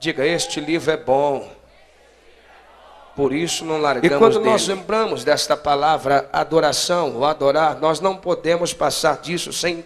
Diga, este livro é bom. Por isso não largamos. E quando nós lembramos desta palavra adoração, ou adorar, nós não podemos passar disso sem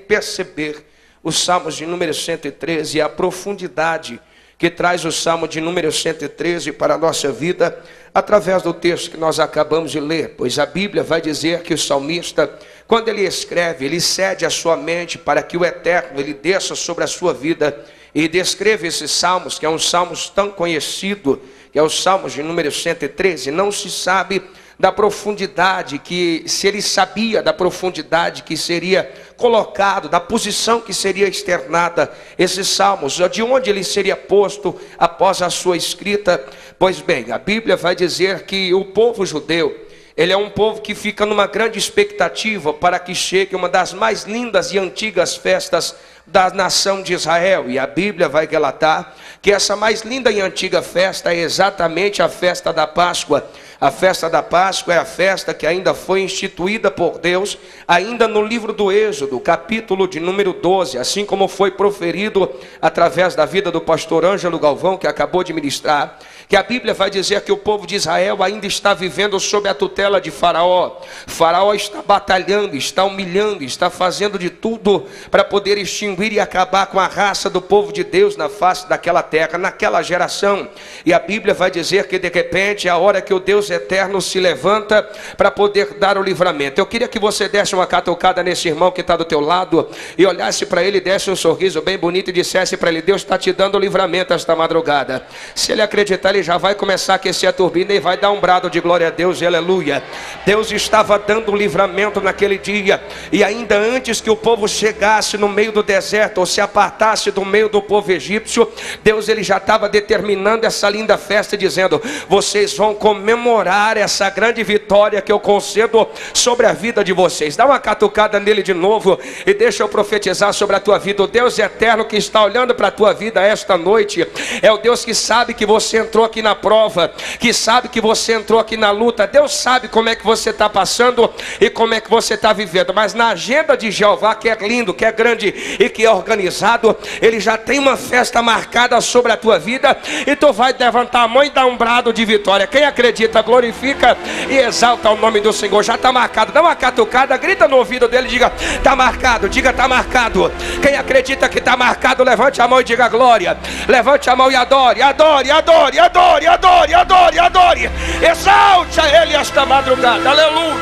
perceber os Salmos de número 113 e a profundidade que traz o Salmo de número 113 para a nossa vida, através do texto que nós acabamos de ler. Pois a Bíblia vai dizer que o salmista, quando ele escreve, ele cede a sua mente para que o Eterno ele desça sobre a sua vida e descreve esses salmos, que é um salmo tão conhecido, que é o Salmo de número 113. Não se sabe da profundidade que, se ele sabia da profundidade que seria colocado, da posição que seria externada esses salmos, de onde ele seria posto após a sua escrita. Pois bem, a Bíblia vai dizer que o povo judeu, ele é um povo que fica numa grande expectativa para que chegue uma das mais lindas e antigas festas da nação de Israel. E a Bíblia vai relatar que essa mais linda e antiga festa é exatamente a festa da Páscoa. A festa da Páscoa é a festa que ainda foi instituída por Deus, ainda no livro do Êxodo, capítulo de número 12, assim como foi proferido através da vida do pastor Ângelo Galvão, que acabou de ministrar, que a Bíblia vai dizer que o povo de Israel ainda está vivendo sob a tutela de Faraó. Faraó está batalhando, está humilhando, está fazendo de tudo para poder extinguir e acabar com a raça do povo de Deus na face daquela terra, naquela geração. E a Bíblia vai dizer que de repente é a hora que o Deus eterno se levanta para poder dar o livramento. Eu queria que você desse uma catucada nesse irmão que está do teu lado e olhasse para ele, desse um sorriso bem bonito e dissesse para ele: Deus está te dando o livramento esta madrugada. Se ele acreditar, ele já vai começar a aquecer a turbina e vai dar um brado de glória a Deus e aleluia. Deus estava dando o livramento naquele dia, e ainda antes que o povo chegasse no meio do deserto ou se apartasse do meio do povo egípcio, Deus ele já estava determinando essa linda festa, dizendo: vocês vão comemorar essa grande vitória que eu concedo sobre a vida de vocês. Dá uma catucada nele de novo e deixa eu profetizar sobre a tua vida. O Deus eterno que está olhando para a tua vida esta noite é o Deus que sabe que você entrou aqui na prova, que sabe que você entrou aqui na luta. Deus sabe como é que você está passando e como é que você está vivendo, mas na agenda de Jeová, que é lindo, que é grande e que é organizado, ele já tem uma festa marcada sobre a tua vida, e tu vai levantar a mão e dar um brado de vitória. Quem acredita, glorifica e exalta o nome do Senhor. Já está marcado. Dá uma catucada, grita no ouvido dele, diga: está marcado. Diga: está marcado. Quem acredita que está marcado, levante a mão e diga glória. Levante a mão e adore, adore, adore, adore, adore, adore, adore. Exalte a ele esta madrugada, aleluia.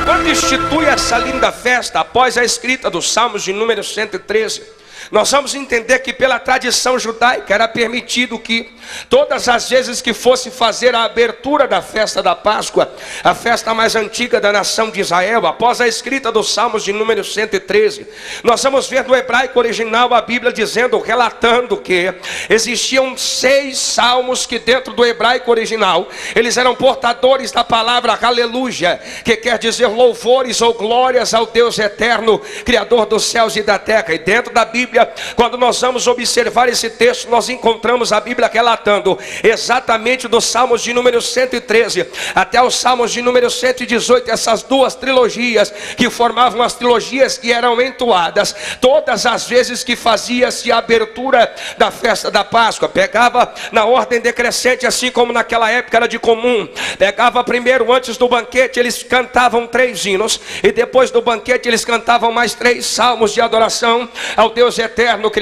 Quando institui essa linda festa, após a escrita dos Salmos de número 113, nós vamos entender que pela tradição judaica era permitido que todas as vezes que fosse fazer a abertura da festa da Páscoa, a festa mais antiga da nação de Israel, após a escrita dos Salmos de número 113, nós vamos ver no hebraico original a Bíblia dizendo, relatando que existiam 6 salmos que dentro do hebraico original, eles eram portadores da palavra aleluia, que quer dizer louvores ou glórias ao Deus eterno, Criador dos céus e da terra. E dentro da Bíblia, quando nós vamos observar esse texto, nós encontramos a Bíblia relatando exatamente dos Salmos de número 113 até os Salmos de número 118, essas duas trilogias que formavam as trilogias que eram entoadas todas as vezes que fazia-se a abertura da festa da Páscoa. Pegava na ordem decrescente, assim como naquela época era de comum. Pegava primeiro, antes do banquete, eles cantavam 3 hinos, e depois do banquete eles cantavam mais 3 salmos de adoração ao Deus eterno, Criador.